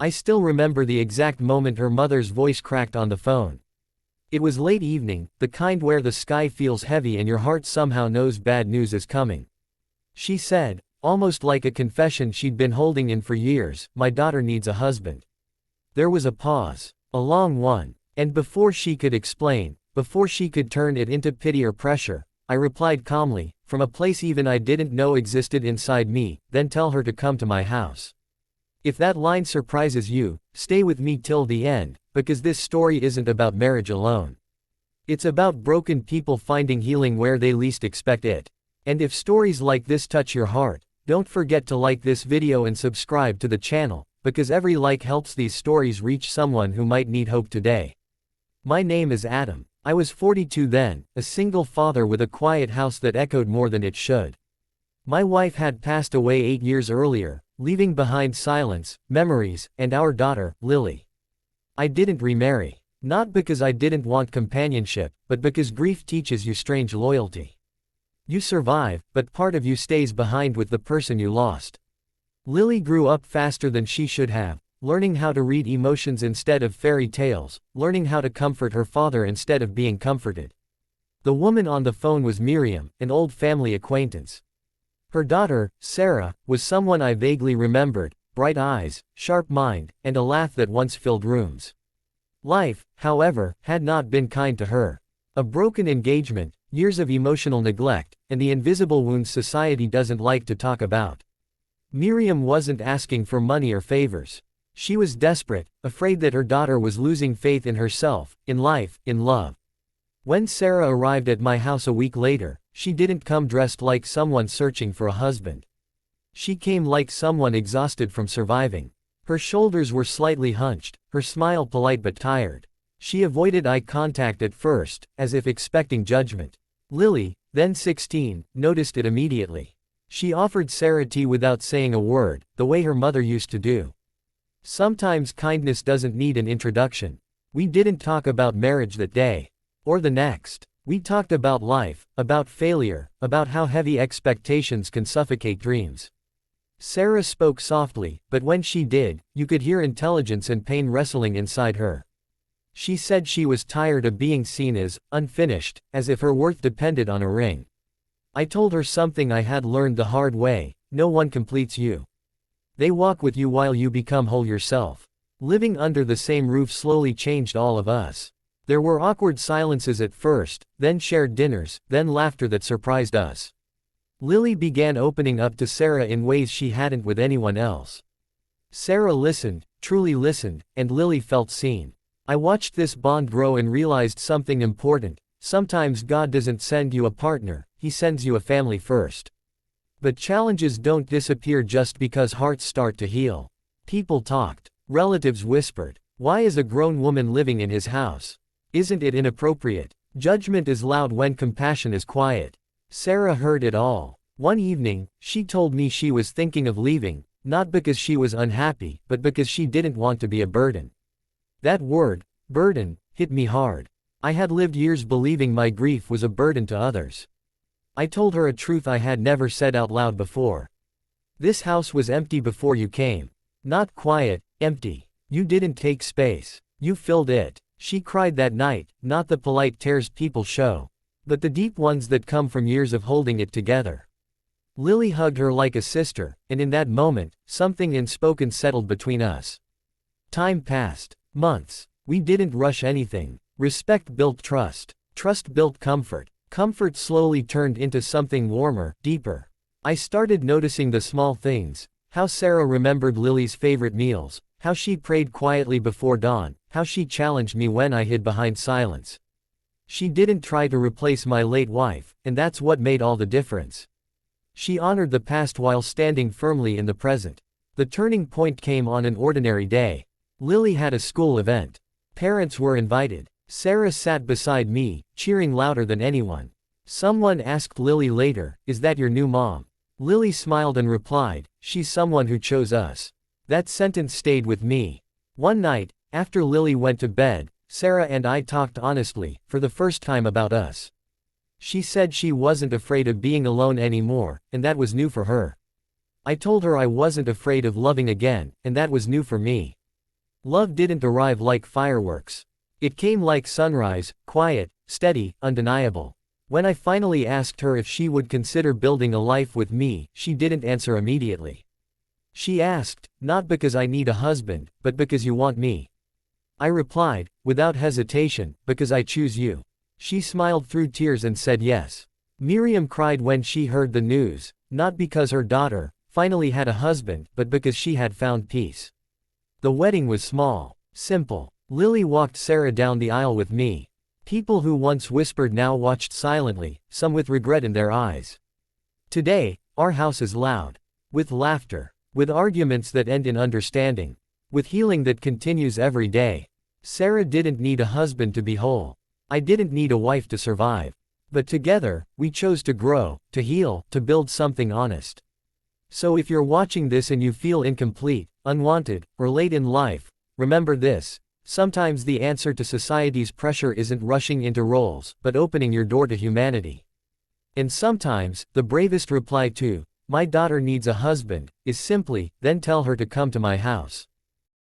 I still remember the exact moment her mother's voice cracked on the phone. It was late evening, the kind where the sky feels heavy and your heart somehow knows bad news is coming. She said, almost like a confession she'd been holding in for years, "My daughter needs a husband." There was a pause. A long one. And before she could explain, before she could turn it into pity or pressure, I replied calmly, from a place even I didn't know existed inside me, "Then tell her to come to my house." If that line surprises you, stay with me till the end, because this story isn't about marriage alone. It's about broken people finding healing where they least expect it. And if stories like this touch your heart, don't forget to like this video and subscribe to the channel, because every like helps these stories reach someone who might need hope today. My name is Adam. I was 42 then, a single father with a quiet house that echoed more than it should. My wife had passed away 8 years earlier, leaving behind silence, memories, and our daughter, Lily. I didn't remarry. Not because I didn't want companionship, but because grief teaches you strange loyalty. You survive, but part of you stays behind with the person you lost. Lily grew up faster than she should have, learning how to read emotions instead of fairy tales, learning how to comfort her father instead of being comforted. The woman on the phone was Miriam, an old family acquaintance. Her daughter, Sarah, was someone I vaguely remembered, bright eyes, sharp mind, and a laugh that once filled rooms. Life, however, had not been kind to her. A broken engagement, years of emotional neglect, and the invisible wounds society doesn't like to talk about. Miriam wasn't asking for money or favors. She was desperate, afraid that her daughter was losing faith in herself, in life, in love. When Sarah arrived at my house a week later, she didn't come dressed like someone searching for a husband. She came like someone exhausted from surviving. Her shoulders were slightly hunched, her smile polite but tired. She avoided eye contact at first, as if expecting judgment. Lily, then 16, noticed it immediately. She offered Sarah tea without saying a word, the way her mother used to do. Sometimes kindness doesn't need an introduction. We didn't talk about marriage that day. Or the next. We talked about life, about failure, about how heavy expectations can suffocate dreams. Sarah spoke softly, but when she did, you could hear intelligence and pain wrestling inside her. She said she was tired of being seen as unfinished, as if her worth depended on a ring. I told her something I had learned the hard way: no one completes you. They walk with you while you become whole yourself. Living under the same roof slowly changed all of us. There were awkward silences at first, then shared dinners, then laughter that surprised us. Lily began opening up to Sarah in ways she hadn't with anyone else. Sarah listened, truly listened, and Lily felt seen. I watched this bond grow and realized something important. Sometimes God doesn't send you a partner, He sends you a family first. But challenges don't disappear just because hearts start to heal. People talked. Relatives whispered. Why is a grown woman living in his house? Isn't it inappropriate? Judgment is loud when compassion is quiet. Sarah heard it all. One evening, she told me she was thinking of leaving, not because she was unhappy, but because she didn't want to be a burden. That word, burden, hit me hard. I had lived years believing my grief was a burden to others. I told her a truth I had never said out loud before. This house was empty before you came. Not quiet, empty. You didn't take space. You filled it. She cried that night, not the polite tears people show, but the deep ones that come from years of holding it together. Lily hugged her like a sister, and in that moment, something unspoken settled between us. Time passed. Months. We didn't rush anything. Respect built trust. Trust built comfort. Comfort slowly turned into something warmer, deeper. I started noticing the small things. How Sarah remembered Lily's favorite meals. How she prayed quietly before dawn. How she challenged me when I hid behind silence. She didn't try to replace my late wife, and that's what made all the difference. She honored the past while standing firmly in the present. The turning point came on an ordinary day. Lily had a school event. Parents were invited. Sarah sat beside me, cheering louder than anyone. Someone asked Lily later, "Is that your new mom?" Lily smiled and replied, "She's someone who chose us." That sentence stayed with me. One night, after Lily went to bed, Sarah and I talked honestly, for the first time, about us. She said she wasn't afraid of being alone anymore, and that was new for her. I told her I wasn't afraid of loving again, and that was new for me. Love didn't arrive like fireworks. It came like sunrise, quiet, steady, undeniable. When I finally asked her if she would consider building a life with me, she didn't answer immediately. She asked, "Not because I need a husband, but because you want me." I replied, without hesitation, "Because I choose you." She smiled through tears and said yes. Miriam cried when she heard the news, not because her daughter finally had a husband, but because she had found peace. The wedding was small, simple. Lily walked Sarah down the aisle with me. People who once whispered now watched silently, some with regret in their eyes. Today, our house is loud. With laughter. With arguments that end in understanding. With healing that continues every day. Sarah didn't need a husband to be whole. I didn't need a wife to survive. But together, we chose to grow, to heal, to build something honest. So if you're watching this and you feel incomplete, unwanted, or late in life, remember this. Sometimes the answer to society's pressure isn't rushing into roles, but opening your door to humanity. And sometimes, the bravest reply to, "My daughter needs a husband," is simply, "Then tell her to come to my house."